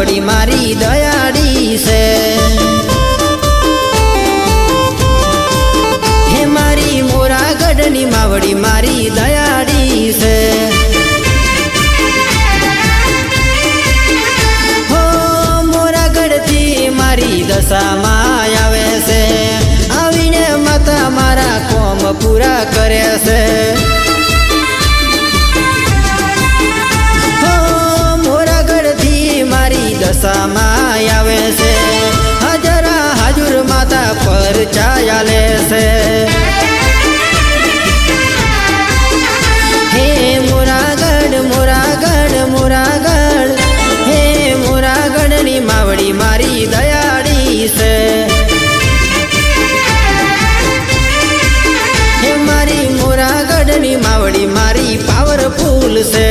मावड़ी मारी दयाड़ी से। हे मारी मोरागढ़नी मावड़ी मारी दयाड़ी से। हो मोरागढ़ थी मारी दशा माँ आवे से। आवीने माता मारा कोम पूरा करे से। दशा माँ आवे से। हजरा हजूर माता पर छाया ले से। हे मोरागढ़ मोरागढ़ मोरागढ़ हे मोरागढ़ नी मावड़ी मारी दयाड़ी से। हे मारी मोरागढ़ नी मावड़ी मारी पावरफुल से।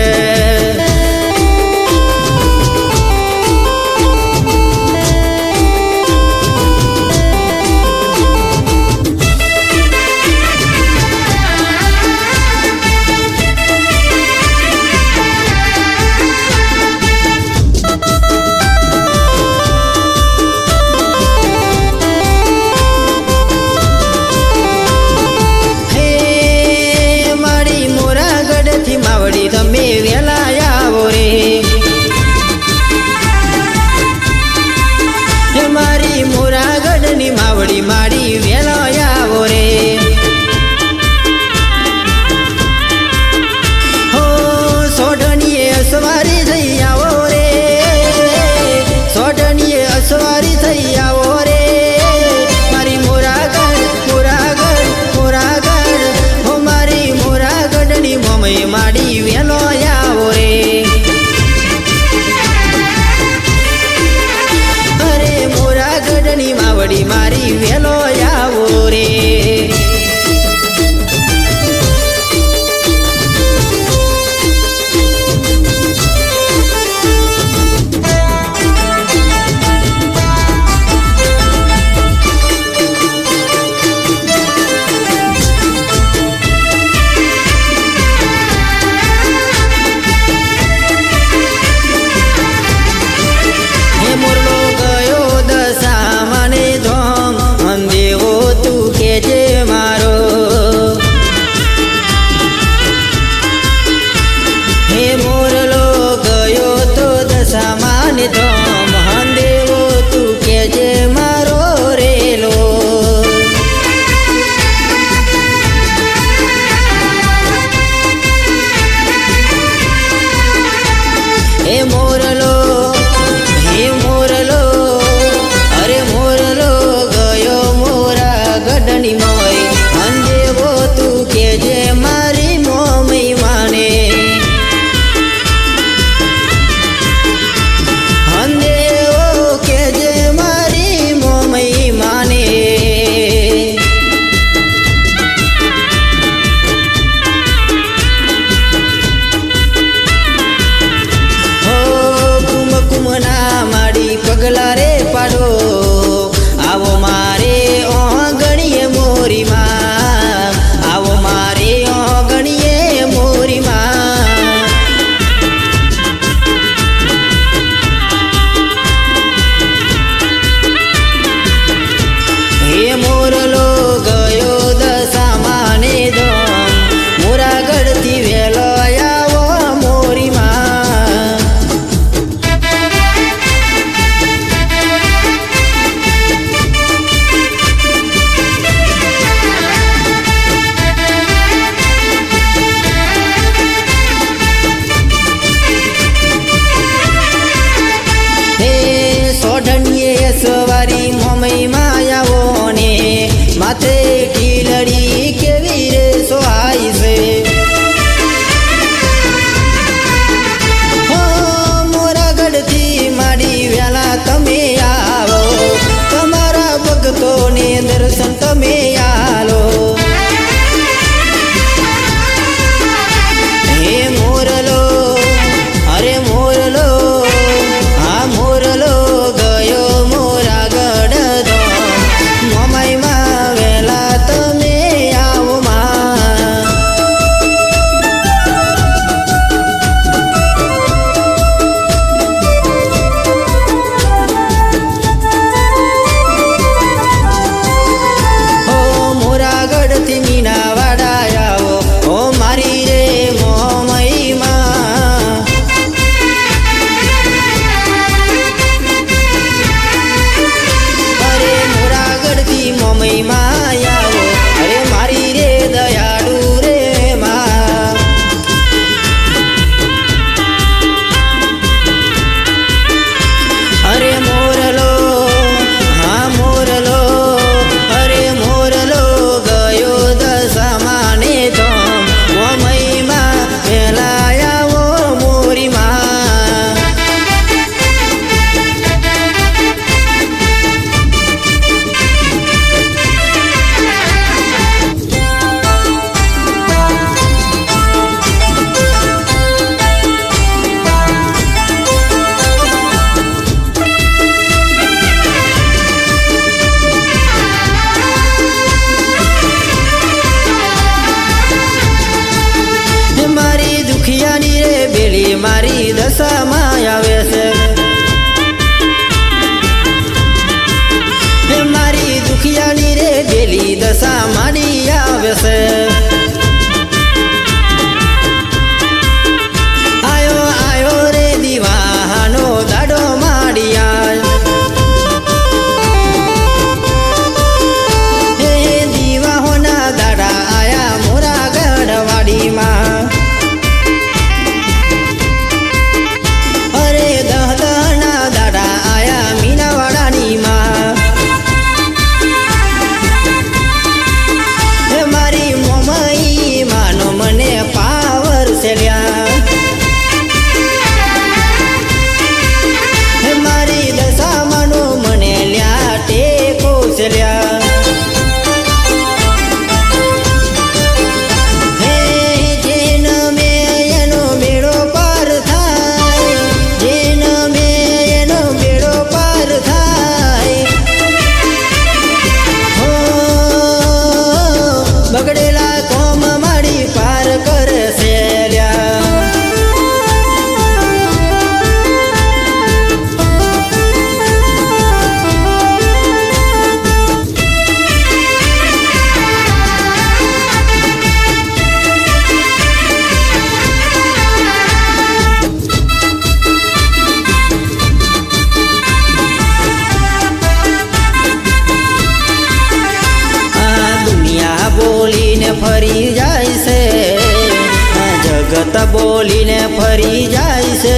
જગત બોલીને ફરી જાય છે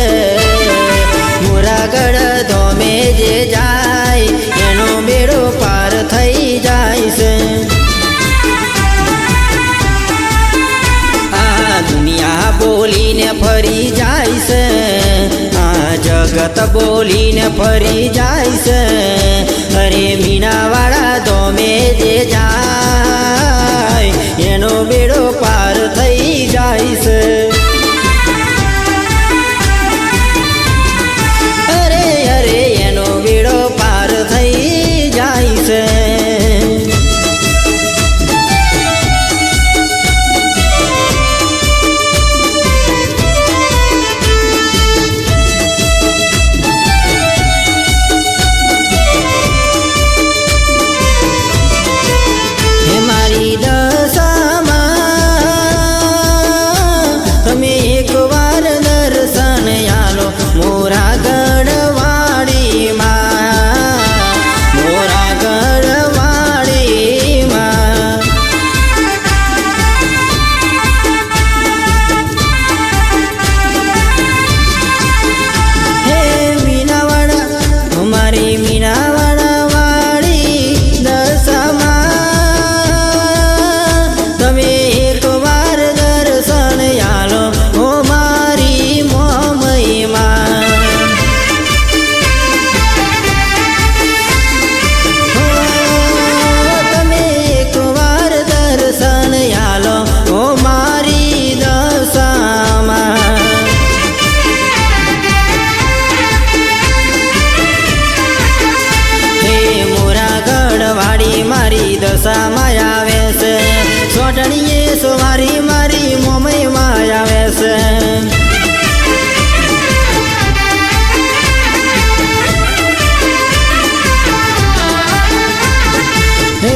મોરાગઢ ધોમે જે જાય એનો બેડો પાર થઈ જાય છે આ દુનિયા બોલીને ફરી જાય છે આ જગત બોલીને ફરી જાય છે અરે મીનાવાળા ધોમે જે જાય એનો બેડો પાર થઈ જાય છે અરે અરે એનો બેડો પાર થઈ જાય છે દશામાં આવે છે સોટણીએ સવારી મારી મોમઈમાં આવે છે હે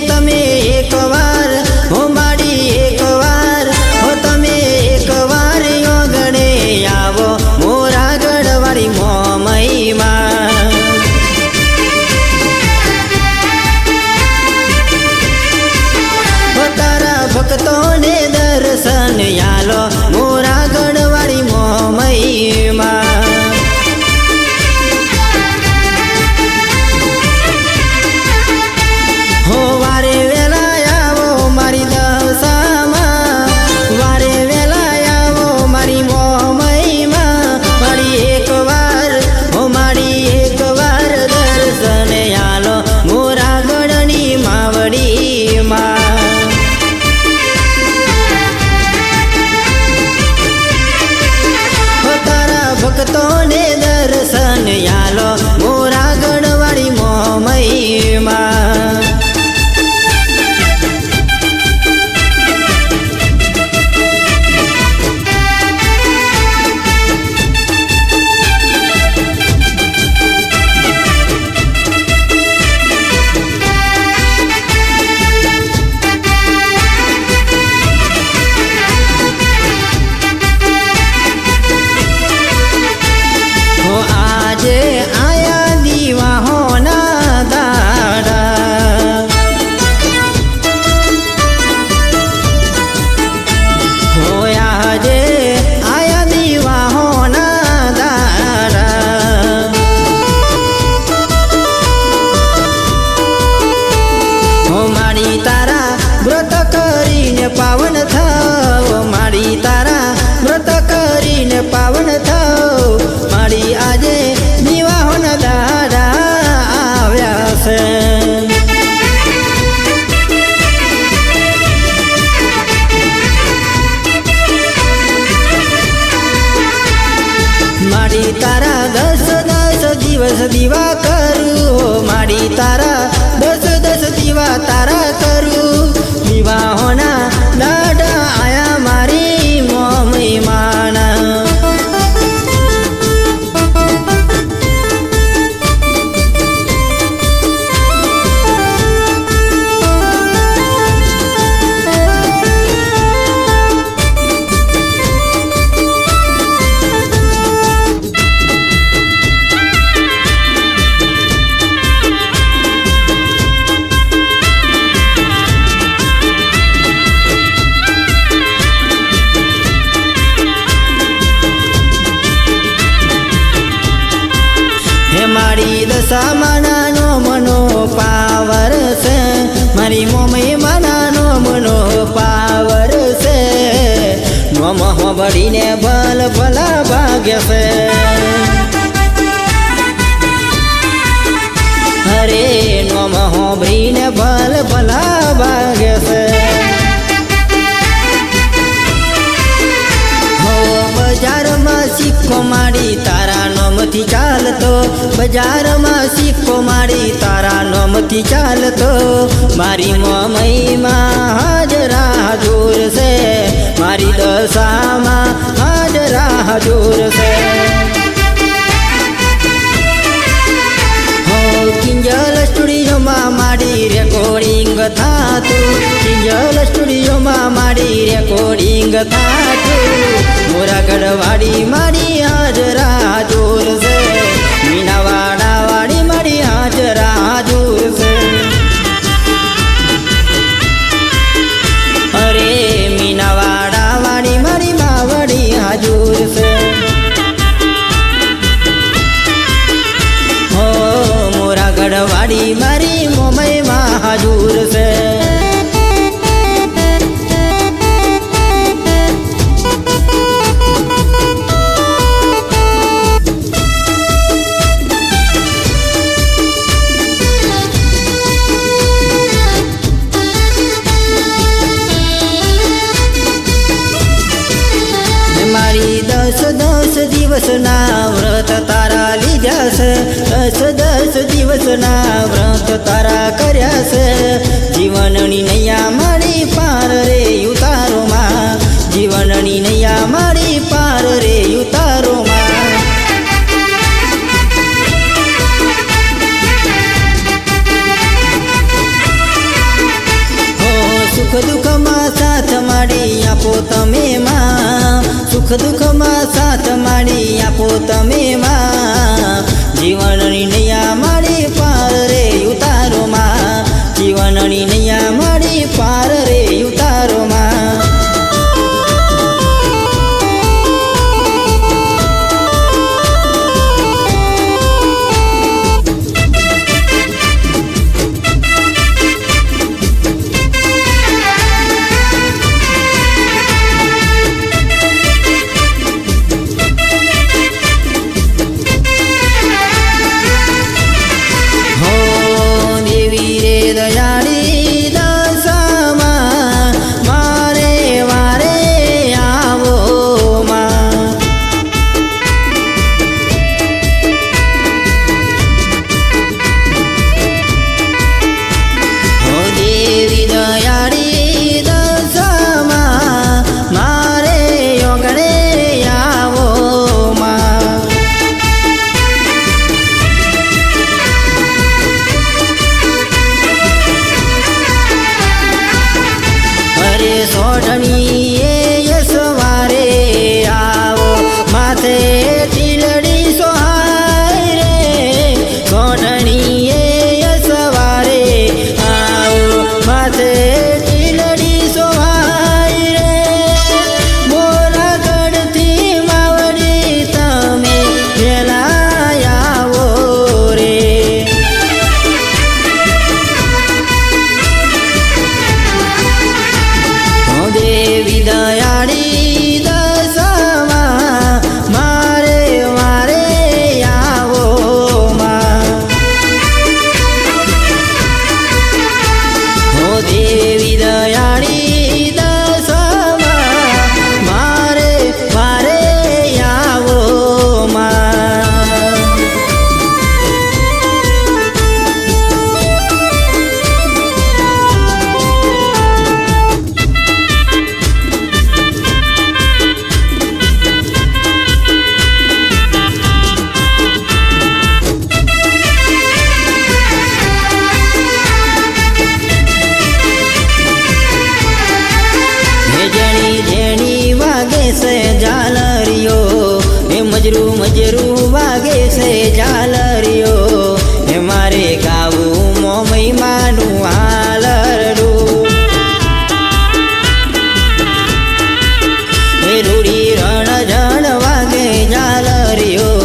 તમે એકવાર હો માડી એકવાર હો તમે એકવાર યોગણે આવો મોરાગઢ વાળી મોમઈમાં ભક્તોને દર્શન યાલો મોરાગઢ વાળી મોમઈમાં હો વારે વેલા આવો મારી દશામાં વારે વેલા આવો મારી મોમઈમાં મારી એકવાર હો મારી એકવાર દર્શન યાલો મોરાગઢની માવડીમાં ભક્તોને દર્શન યાલો મોરાગઢ વાળી મોમઈમાં આજે આયા દીવાહોના દાડા હોયા આજે આયા દીવાહોના દાડા હો માડી તારા વ્રત કરીને પાવન થાવ માડી તારા વ્રત કરીને પાવન થાવ માડી આજે દીવાહોના દાડા આવ્યા છે માડી તારા 10 દિવસ દીવા કરું માડી તારા 10 દીવા તારા કરું દીવાહોના દાડા આયા મારી મોમઈમાં હોંભળીને ભલ ભલા ભાગ્ય છે હરે નોમ હોંભળીને ભલ ભલા ભાગ્ય છે બજારમાં સિક્કો માડી તારા નોમથી ચાલતો બજારમાં સિક્કો માડી તારા નોમથી ચાલતો મારી મમઈમાં હાજરા હજૂર છે મારી દશામાં હાજરા હજૂર છે કિંજલ સ્ટુડિયોમાં માડી રેકોર્ડિંગ થાતું કિંજલ સ્ટુડિયોમાં માડી રેકોર્ડિંગ થાતું મોરાગઢ વાડી માડી હાજરા હજૂર છે મીનાવાડા વાડી માડી હાજરા હજૂર છે અરે મીનાવાડા વાડી માડી માવડી હાજૂર છે ગઢવાડી મારી મોમઈમાં હાજૂર છે મારી 10 દિવસના વ્રત તારા લીધા છે 10 દિવસના વ્રત તારા કર્યા છે જીવનની નૈયા મારી પાર રે ઉતારોમાં જીવનની નૈયા મારી પાર રે ઉતારોમાં સુખ દુઃખમાં સાથ માડી આપો તમે માં સુખ દુઃખમાં સાથ માડી આપો તમે માં જીવનની નૈયા માડી પાર રે ઉતારોમાં જીવનની નૈયા માડી પાર રે ઉતારોમાં મજરું વાગે છે ઝાલરિયો હે મારે ગાવું મોમઈ માનું હાલરડું હે રૂડી રણ જણ વાગે ઝાલરિયો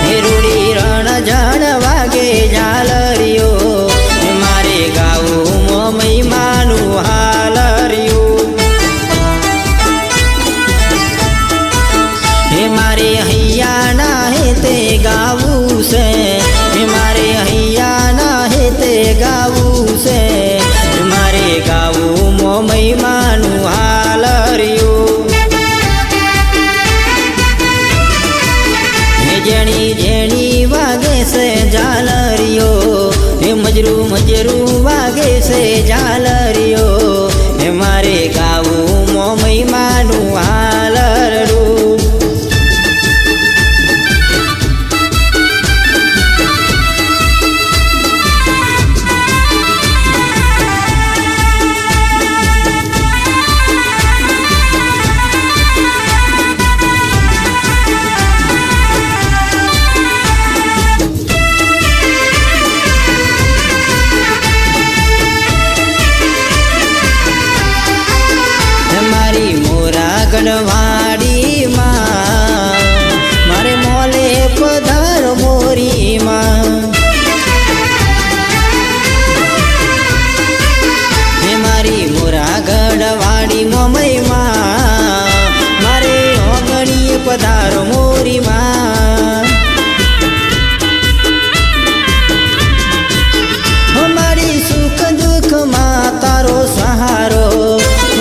હે રૂડી રણ જણ વાગે ઝાલરિયો હે મારે ગાવું મોમઈ માનું હાલરિયું ગઢવાડીમાં મારે મોલે પધાર મોરીમાં હે મારી મોરા ગઢવાડી મોમઈમાં મારે ઓગણીએ પધાર મોરીમાં મારી સુખ દુઃખમાં તારો સહારો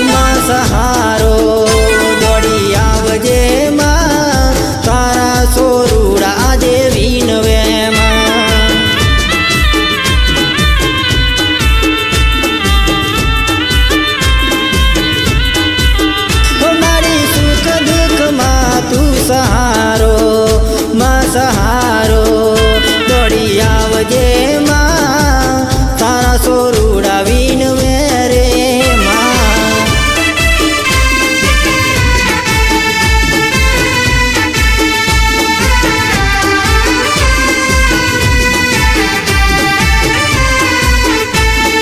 માં સહારો દોડી આવજે માં તારા સોરુડા આજે વિનવે માં મારી સુખ દુઃખમાં તું સહારો માં સહારો દોડી આવજે માં તારા સોરુડા વિનવે રે માં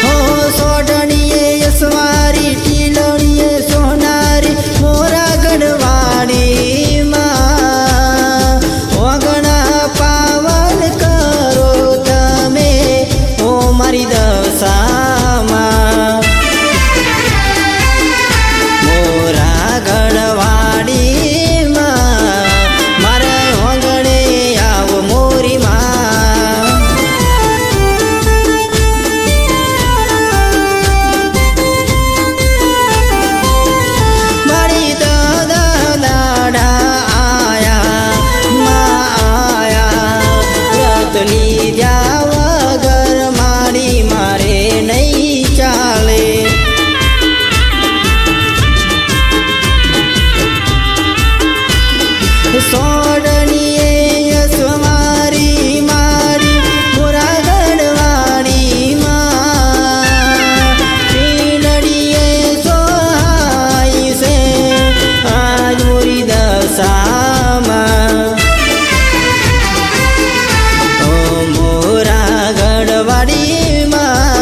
હો સોડણીએ યસવારી ટીલણીએ સોનારી મોરા ગઢવાડી માં ઓગણા પાવન કરો તમે ઓ મારી દશામાં મોરા ગઢવાડીમાં મારા ઓગણે આવ મોરીમાં મારી દાડા આયા માં આયા વ્રત લીધા વગર મારી મારે નહીં ચાલે સોડણીએ યસવારી મારી મોરા ગઢવાડીમાં પીનડીએ સોહાઈ છે આજ મોરી દશામાં ઓ મોરા ગઢવાડીમાં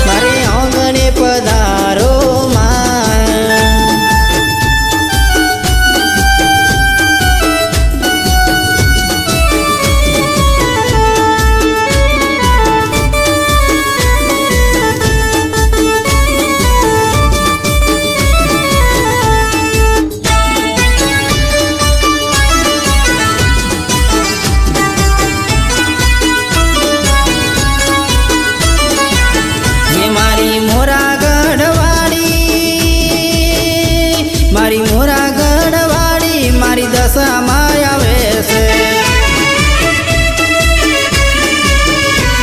મારે આંગણે પધારો માં હે મારી મોરા ગઢવાડી મારી મોરા ગઢવાડી મારી દશામાં આવે છે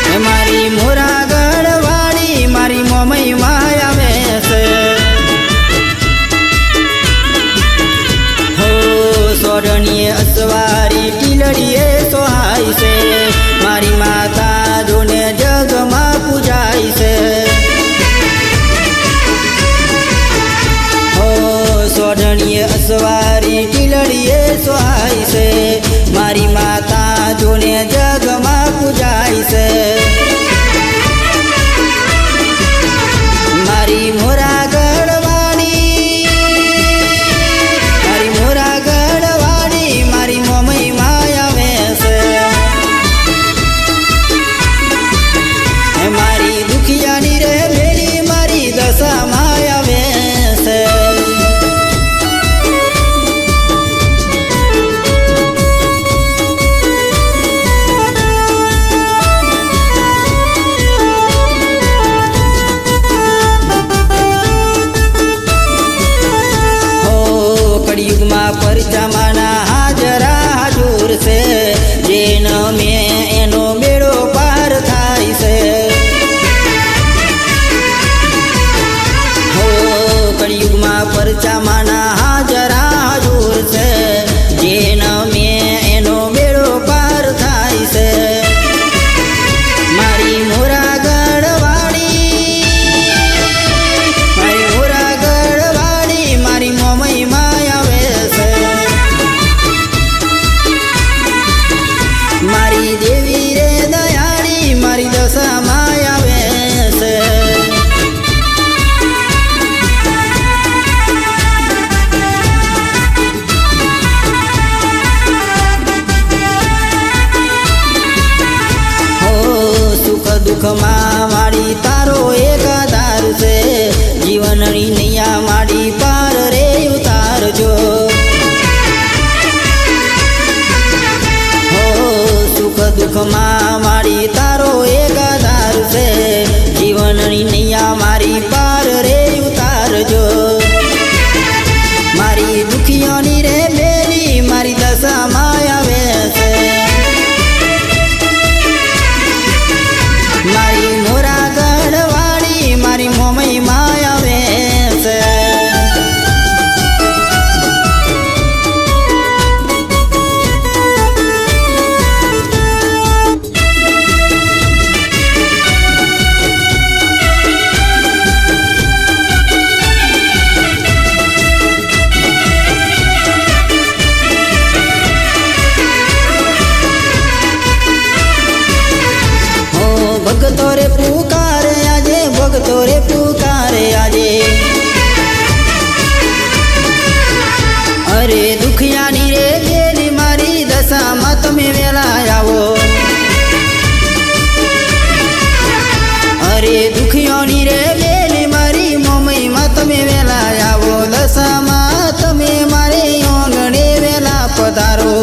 હે મારી મોરા ગઢવાડી મારી મોમઈમાં આવે છે હો સોડણીએ અસવારી ટીલડીએ સોહાય છે મારી માતા જોને જગમાં પૂજાય છે હો સોડણીએ અસવારી ટીલડીએ સોહાય છે મારી માતા જોને જગમાં પૂજાય છે મારી મોરા ગઢવાડી મારી મોરા ગઢવાડી મારી મોમઈમાં આવે છે હે મારી દુખિયાની રે ભેળી મારી દશામાં આવે છે હો કળિયુગમાં પરચામાના હાજરા હાજુર છે જેનો મેં એનો બેડો પાર થાય છે હો કળિયુગમાં પરચામાના હાજરા હાજુર છે જેનો મેં એનો બેડો પાર થાય છે મારી મોરા ગઢવાડી મારી મોરા ગઢવાડી મારી મોમઈમાં આવે છે મારી દેવી રે દયાળી મારી દશામાં આવે છે નૈયા માડી પાર રે ઉતારજો. હો સુખ દુઃખમાં માડી તારો એક આધાર છે. જીવનની નૈયા મારી પાર રે ઉતારજો. મારી દુખિયાની રે બેલી મારી દશામાં આવે છે. મારી મોરા ગઢવાળી મારી મોમઈ માં આવે છે. ભગતો રે પુકારે આજે, ભગતો રે પુકારે આજે. અરે દુખિયાની રે બેલી મારી દશામાં તમે વેલા આવો. અરે દુખિયાની રે બેલી મારી મોમઈમાં તમે વેલા આવો. દશામાં તમે મારે આંગણે વેલા પધારો.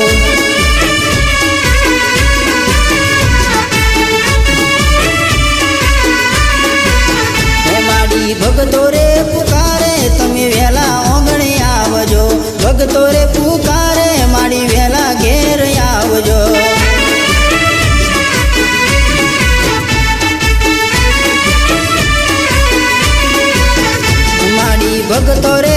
ભગતો રે પુકારે તમે વેલા આંગણે આવજો. ભગતો રે પુકારે મારી વેલા ઘેર આવજો. મારી ભગતો રે